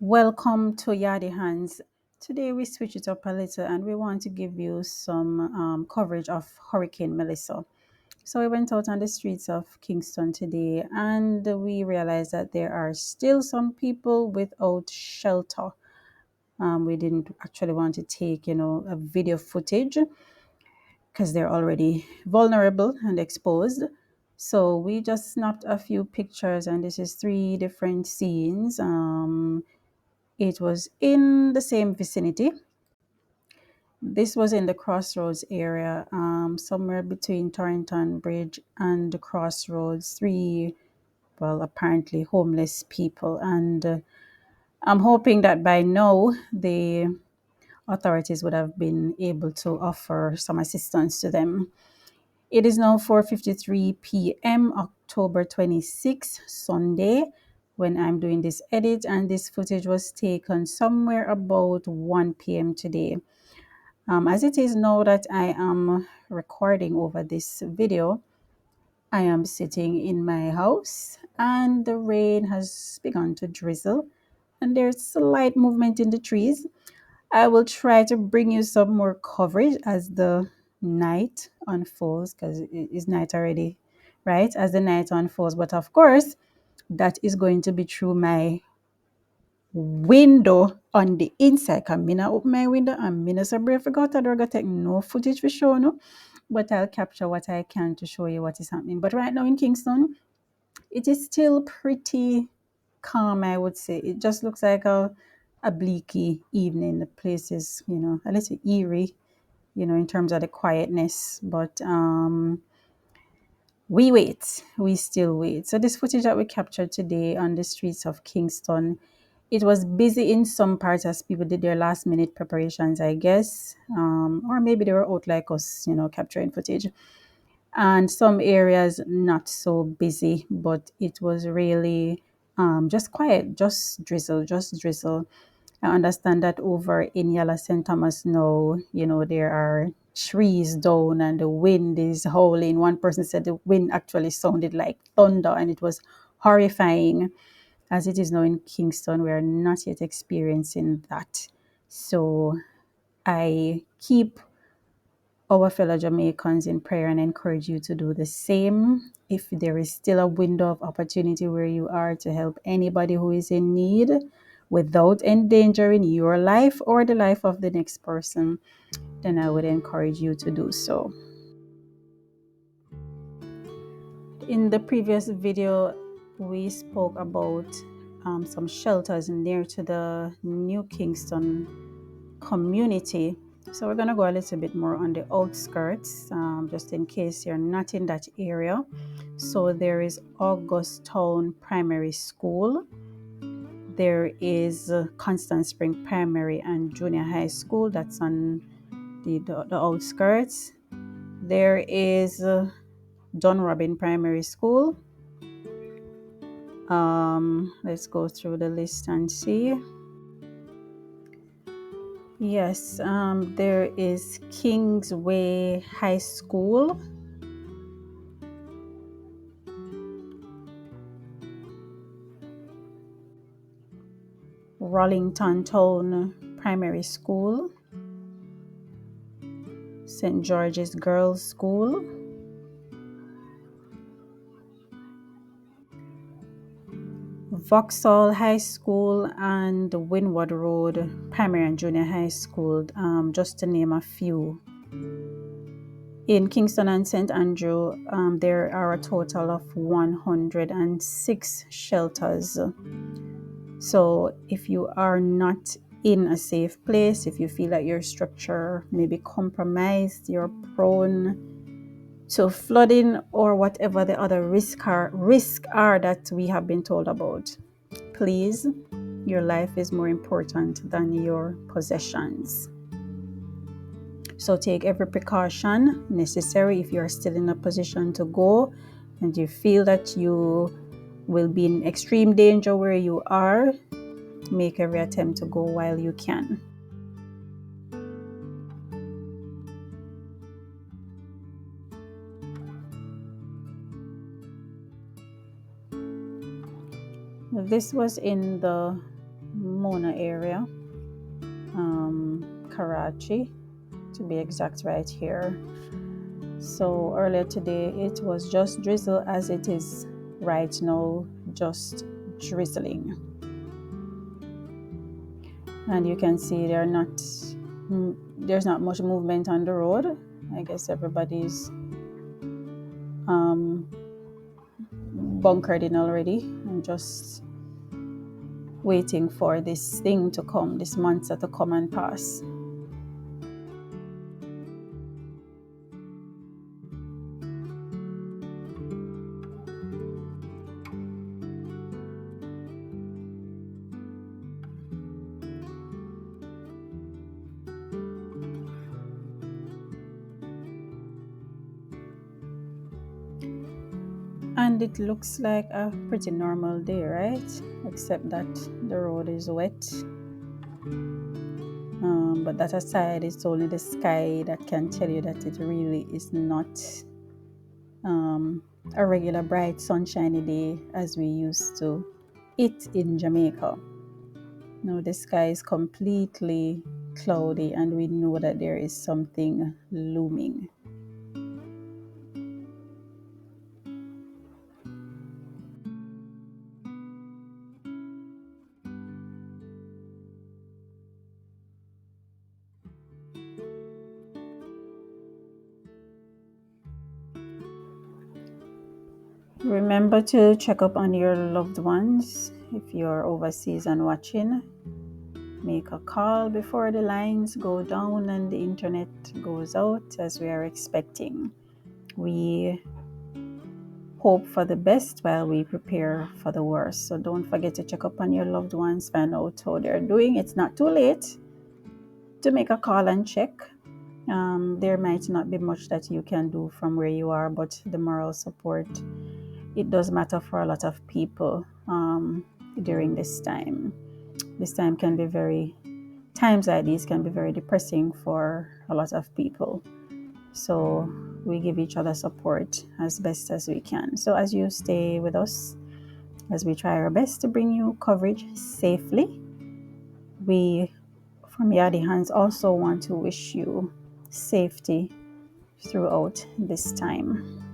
Welcome to Yaadie Hands. Today we switch it up a little and we want to give you some coverage of Hurricane Melissa. So we went out on the streets of Kingston today and we realized that there are still some people without shelter. We didn't actually want to take, a video footage because they're already vulnerable and exposed. So we just snapped a few pictures and this is three different scenes. It was in the same vicinity. This was in the Crossroads area, somewhere between Torrington Bridge and the Crossroads. Three, well, apparently homeless people. And I'm hoping that by now the authorities would have been able to offer some assistance to them. It is now 4:53 p.m. October 26th, Sunday, when I'm doing this edit, and this footage was taken somewhere about 1 p.m. today. As it is now that I am recording over this video, I am sitting in my house and the rain has begun to drizzle and there's slight movement in the trees. I will try to bring you some more coverage as the night unfolds because it is night already, right? As the night unfolds. But of course, that is going to be through my window on the inside. Cause me not open my window and me not so brave forgot that we're gonna take no footage for show no. But I'll capture what I can to show you what is happening. But right now in Kingston, it is still pretty calm, I would say. It just looks like a bleaky evening. The place is, a little eerie, in terms of the quietness. But we wait. We still wait. So this footage that we captured today on the streets of Kingston, it was busy in some parts as people did their last minute preparations, I guess. Or maybe they were out like us, capturing footage. And some areas not so busy, but it was really just quiet, just drizzle, just drizzle. I understand that over in Yala St. Thomas now, there are trees down and the wind is howling. One person said the wind actually sounded like thunder and it was horrifying. As it is now in Kingston, we are not yet experiencing that. So I keep our fellow Jamaicans in prayer and encourage you to do the same. If there is still a window of opportunity where you are to help anybody who is in need without endangering your life or the life of the next person, then I would encourage you to do so. In the previous video, we spoke about some shelters near to the New Kingston community. So we're going to go a little bit more on the outskirts, just in case you're not in that area. So there is Augusttown Primary School. There is Constant Spring Primary and Junior High School. That's on the outskirts. There is Dunrobin Primary School. Let's go through the list and see. Yes, there is Kingsway High School. Rollington Town Primary School. St. George's Girls School. Vauxhall High School and Windward Road Primary and Junior High School, just to name a few. In Kingston and St. Andrew, there are a total of 106 shelters. So if you are not in a safe place, if you feel that your structure may be compromised, you're prone to flooding or whatever the other risk are that we have been told about, please, your life is more important than your possessions. So take every precaution necessary. If you're still in a position to go and you feel that you will be in extreme danger where you are, make every attempt to go while you can. This was in the Mona area, Karachi to be exact, right here. So earlier today it was just drizzle as it is right now, just drizzling. And you can see there's not much movement on the road. I guess everybody's um, bunkered in already and just waiting for this thing to come, this monster to come and pass. And it looks like a pretty normal day, right? Except that the road is wet. But that aside, it's only the sky that can tell you that it really is not um, a regular bright sunshiny day as we used to it in Jamaica. No, the sky is completely cloudy, and we know that there is something looming. Remember to check up on your loved ones if you're overseas and watching. Make a call before the lines go down and the internet goes out as we are expecting. We hope for the best while we prepare for the worst. So don't forget to check up on your loved ones, find out how they're doing. It's not too late to make a call and check. There might not be much that you can do from where you are, but the moral support, it does matter for a lot of people during this time. This time can be very, times like these can be very depressing for a lot of people. So we give each other support as best as we can. So as you stay with us, as we try our best to bring you coverage safely, we from Yaadie Hands also want to wish you safety throughout this time.